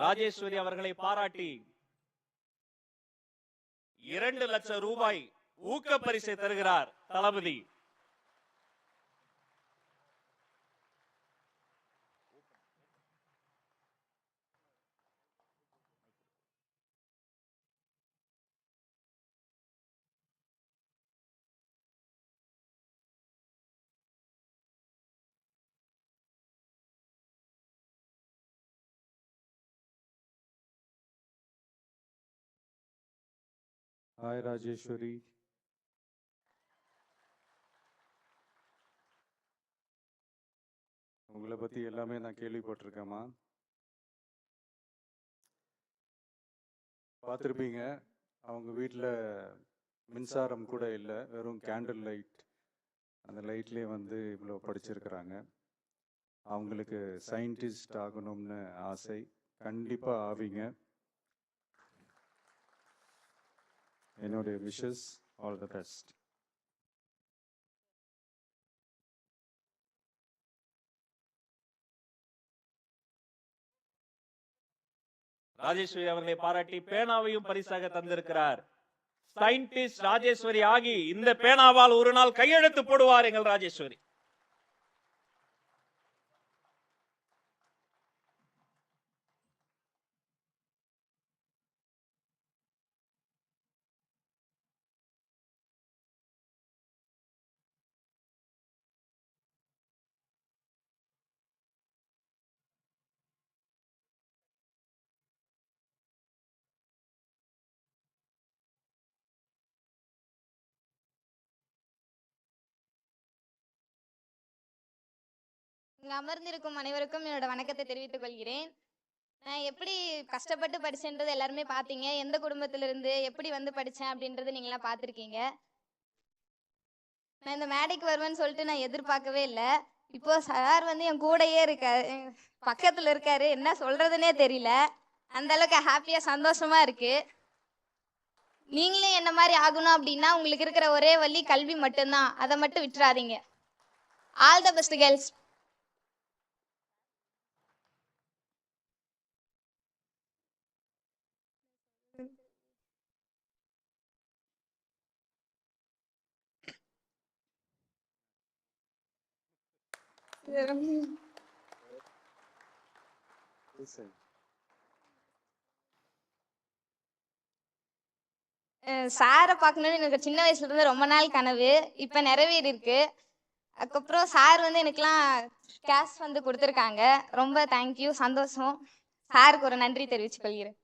ராஜேஸ்வரி அவர்களை பாராட்டி 2 லட்சம் ரூபாய் ஊக்க பரிசை தருகிறார் தளபதி. ஹாய் ராஜேஸ்வரி, உங்களை பற்றி எல்லாமே நான் கேள்விப்பட்டிருக்கேம்மா. பார்த்துருப்பீங்க, அவங்க வீட்டில் மின்சாரம் கூட இல்லை, வெறும் கேண்டில் லைட். அந்த லைட்லேயே வந்து இவ்வளோ படிச்சிருக்கிறாங்க. அவங்களுக்கு சயின்டிஸ்ட் ஆகணும்னு ஆசை, கண்டிப்பாக ஆவீங்க. என்னுடைய wishes, all the best. Rajeshwari அவர்களை பாராட்டி பேனாவையும் பரிசாக தந்திருக்கிறார். சயின்டிஸ்ட் ராஜேஸ்வரி ஆகி இந்த பேனாவால் ஒரு நாள் கையெழுத்து போடுவார் எங்கள் ராஜேஸ்வரி. இங்க அமர்ந்திருக்கும் அனைவருக்கும் என்னோட வணக்கத்தை தெரிவித்துக் கொள்கிறேன். நான் எப்படி கஷ்டப்பட்டு படிச்சேன்றது எல்லாருமே பார்த்தீங்க. எந்த குடும்பத்துல இருந்து எப்படி வந்து படிச்சேன் அப்படின்றது நீங்களாம் பார்த்துருக்கீங்க. நான் இந்த மேடைக்கு வருவேன்னு சொல்லிட்டு நான் எதிர்பார்க்கவே இல்லை. இப்போ சார் வந்து என் கூடயே இருக்காரு, பக்கத்துல இருக்காரு, என்ன சொல்றதுன்னே தெரியல. அந்த அளவுக்கு ஹாப்பியா சந்தோஷமா இருக்கு. நீங்களும் என்ன மாதிரி ஆகணும் அப்படின்னா உங்களுக்கு இருக்கிற ஒரே வழி கல்வி மட்டும்தான், அதை மட்டும் விட்டுறாதீங்க. All the best girls. சாரை பார்க்கணும்னு எனக்கு சின்ன வயசுல இருந்து ரொம்ப நாள் கனவு, இப்ப நிறைவேறி இருக்கு. அதுக்கப்புறம் சார் வந்து எனக்குலாம் கேஷ் வந்து கொடுத்துருக்காங்க. ரொம்ப தேங்க்யூ, சந்தோஷம். சாருக்கு ஒரு நன்றி தெரிவித்துக் கொள்கிறேன்.